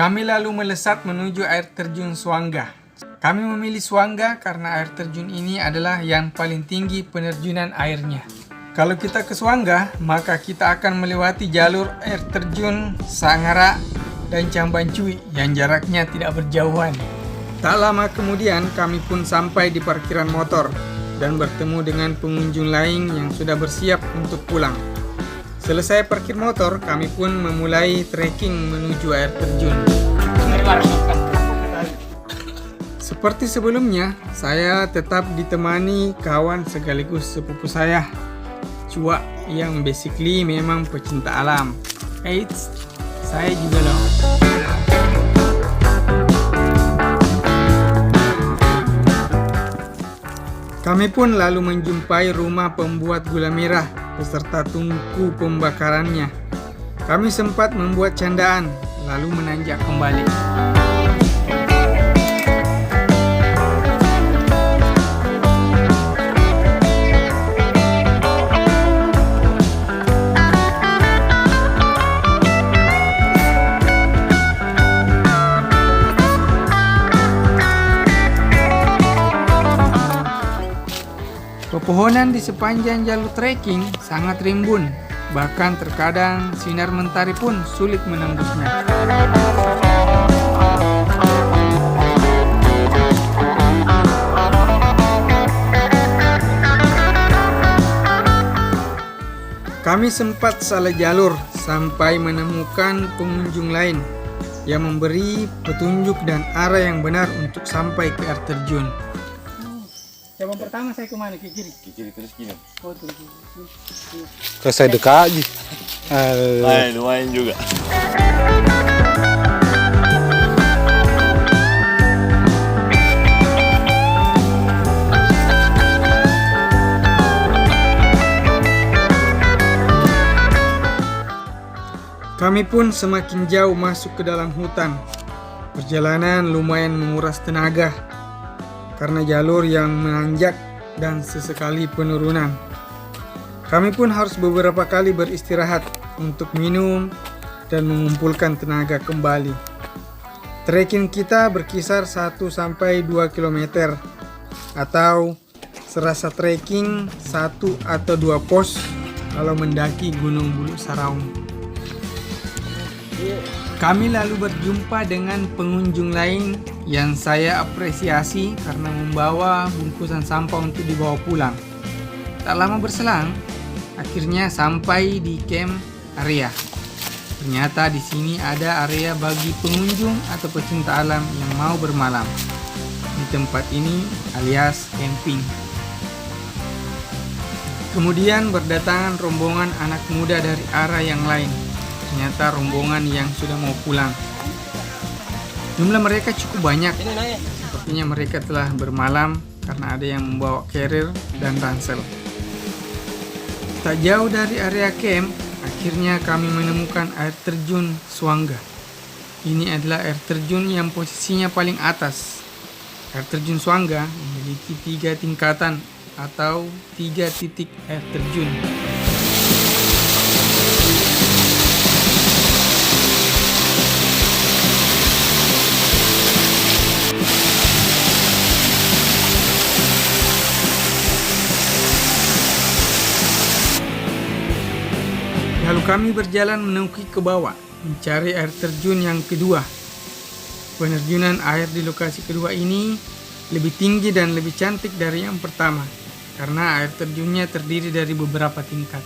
Kami lalu melesat menuju air terjun Suangga. Kami memilih Suangga karena air terjun ini adalah yang paling tinggi penerjunan airnya. Kalau kita ke Suangga, maka kita akan melewati jalur air terjun Sangara dan Cambancui yang jaraknya tidak berjauhan. Tak lama kemudian kami pun sampai di parkiran motor dan bertemu dengan pengunjung lain yang sudah bersiap untuk pulang. Selesai parkir motor, kami pun memulai trekking menuju air terjun. Seperti sebelumnya, saya tetap ditemani kawan sekaligus sepupu saya, Cua, yang basically memang pecinta alam. Eits, saya juga loh. Kami pun lalu menjumpai rumah pembuat gula merah beserta tungku pembakarannya. Kami sempat membuat candaan, lalu menanjak kembali. Pepohonan di sepanjang jalur trekking sangat rimbun, bahkan terkadang sinar mentari pun sulit menembusnya. Kami sempat salah jalur sampai menemukan pengunjung lain yang memberi petunjuk dan arah yang benar untuk sampai ke air terjun. Cabang pertama saya kemana? Ke kiri? Ke kiri terus kiri. Oh, terus kiri. Ke saya dekat aja. Lumayan juga. Kami pun semakin jauh masuk ke dalam hutan. Perjalanan lumayan menguras tenaga karena jalur yang menanjak dan sesekali penurunan. Kami pun harus beberapa kali beristirahat untuk minum dan mengumpulkan tenaga kembali. Trekking kita berkisar 1-2 km atau serasa trekking 1 atau 2 pos kalau mendaki Gunung Bulu Saraung. Kami lalu berjumpa dengan pengunjung lain yang saya apresiasi karena membawa bungkusan sampah untuk dibawa pulang. Tak lama berselang, akhirnya sampai di camp area. Ternyata di sini ada area bagi pengunjung atau pecinta alam yang mau bermalam di tempat ini alias camping. Kemudian berdatangan rombongan anak muda dari arah yang lain. Ternyata rombongan yang sudah mau pulang. Jumlah mereka cukup banyak. Sepertinya mereka telah bermalam karena ada yang membawa carrier dan ransel. Tak jauh dari area camp, akhirnya kami menemukan air terjun Suangga. Ini adalah air terjun yang posisinya paling atas. Air terjun Suangga memiliki 3 tingkatan atau 3 titik air terjun. Lalu kami berjalan menukik ke bawah, mencari air terjun yang kedua. Penerjunan air di lokasi kedua ini lebih tinggi dan lebih cantik dari yang pertama, karena air terjunnya terdiri dari beberapa tingkat.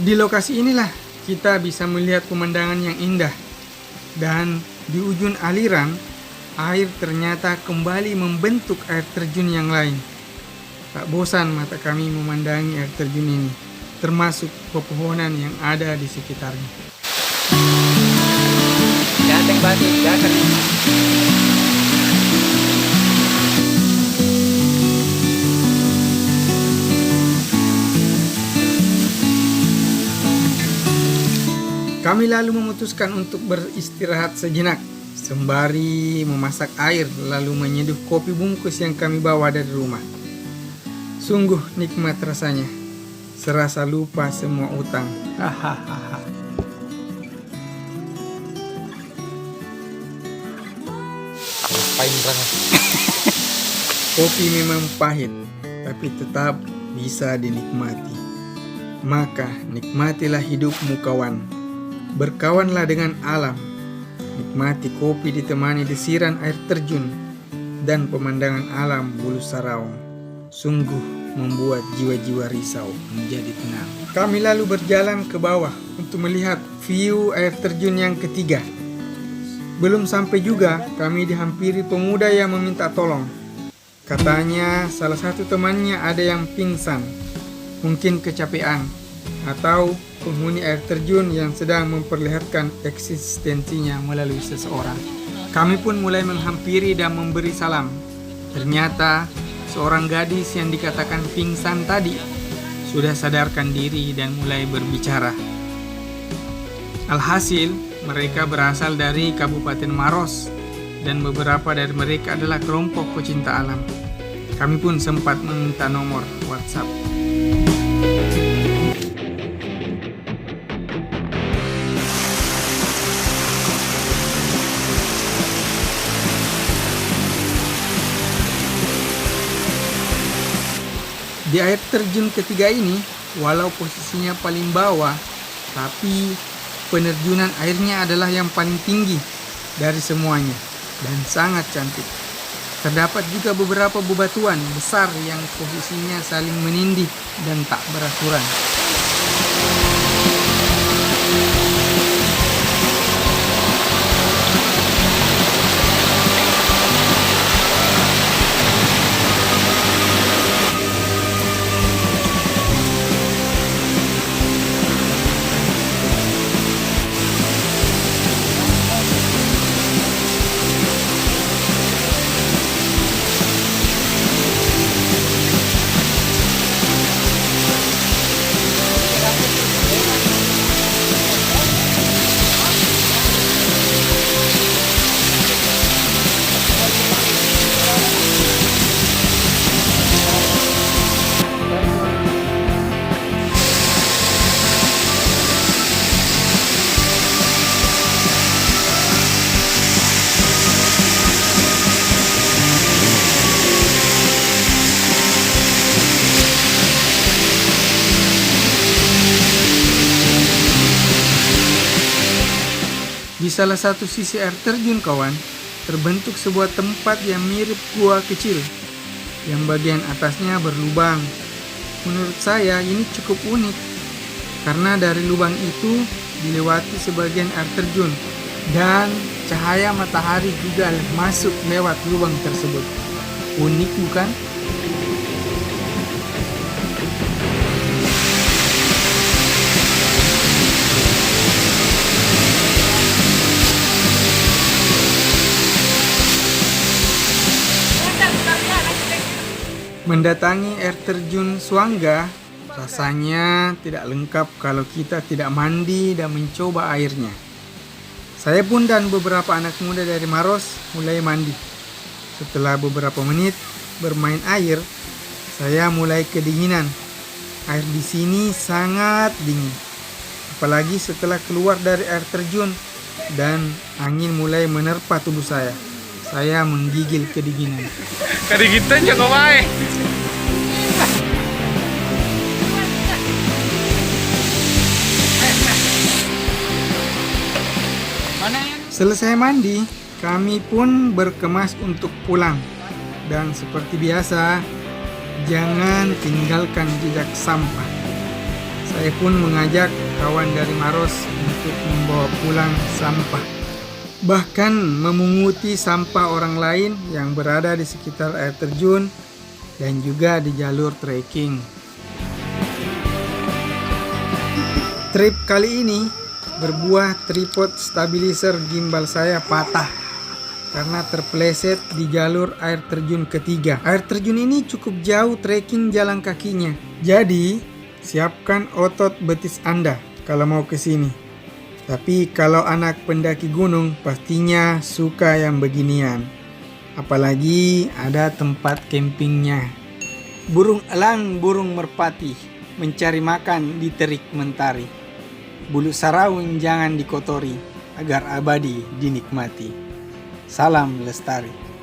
Di lokasi inilah kita bisa melihat pemandangan yang indah. Dan di ujung aliran, air ternyata kembali membentuk air terjun yang lain. Tak bosan mata kami memandangi air terjun ini, termasuk pepohonan yang ada di sekitarnya. Datang batu, datang. Kami lalu memutuskan untuk beristirahat sejenak, sembari memasak air lalu menyeduh kopi bungkus yang kami bawa dari rumah. Sungguh nikmat rasanya, serasa lupa semua utang. Hahaha. Paling banget. Kopi memang pahit, tapi tetap bisa dinikmati. Maka nikmatilah hidupmu kawan. Berkawanlah dengan alam. Nikmati kopi ditemani desiran air terjun dan pemandangan alam Bulu Saraung. Sungguh membuat jiwa-jiwa risau menjadi tenang. Kami lalu berjalan ke bawah untuk melihat view air terjun yang ketiga. Belum sampai juga kami dihampiri pemuda yang meminta tolong. Katanya salah satu temannya ada yang pingsan, mungkin kecapean, atau penghuni air terjun yang sedang memperlihatkan eksistensinya melalui seseorang. Kami pun mulai menghampiri dan memberi salam. Ternyata seorang gadis yang dikatakan pingsan tadi sudah sadarkan diri dan mulai berbicara. Alhasil, mereka berasal dari Kabupaten Maros dan beberapa dari mereka adalah kelompok pecinta alam. Kami pun sempat meminta nomor WhatsApp. Di air terjun ketiga ini, walau posisinya paling bawah, tapi penerjunan airnya adalah yang paling tinggi dari semuanya dan sangat cantik. Terdapat juga beberapa bebatuan besar yang posisinya saling menindih dan tak beraturan. Di salah satu sisi air terjun kawan, terbentuk sebuah tempat yang mirip gua kecil, yang bagian atasnya berlubang. Menurut saya ini cukup unik, karena dari lubang itu dilewati sebagian air terjun, dan cahaya matahari juga masuk lewat lubang tersebut. Unik bukan? Mendatangi air terjun Suangga rasanya tidak lengkap kalau kita tidak mandi dan mencoba airnya. Saya pun dan beberapa anak muda dari Maros mulai mandi. Setelah beberapa menit bermain air, saya mulai kedinginan. Air di sini sangat dingin. Apalagi setelah keluar dari air terjun dan angin mulai menerpa tubuh saya. Saya menggigil kedinginan. Kadigitan jago baik. Selesai mandi, kami pun berkemas untuk pulang. Dan seperti biasa, jangan tinggalkan jejak sampah. Saya pun mengajak kawan dari Maros untuk membawa pulang sampah. Bahkan memunguti sampah orang lain yang berada di sekitar air terjun dan juga di jalur trekking. Trip kali ini berbuah tripod stabilizer gimbal saya patah karena terpeleset di jalur air terjun ketiga. Air terjun ini cukup jauh trekking jalan kakinya. Jadi, siapkan otot betis Anda kalau mau ke sini. Tapi kalau anak pendaki gunung pastinya suka yang beginian. Apalagi ada tempat campingnya. Burung elang, burung merpati mencari makan di terik mentari. Bulu saraung jangan dikotori agar abadi dinikmati. Salam lestari.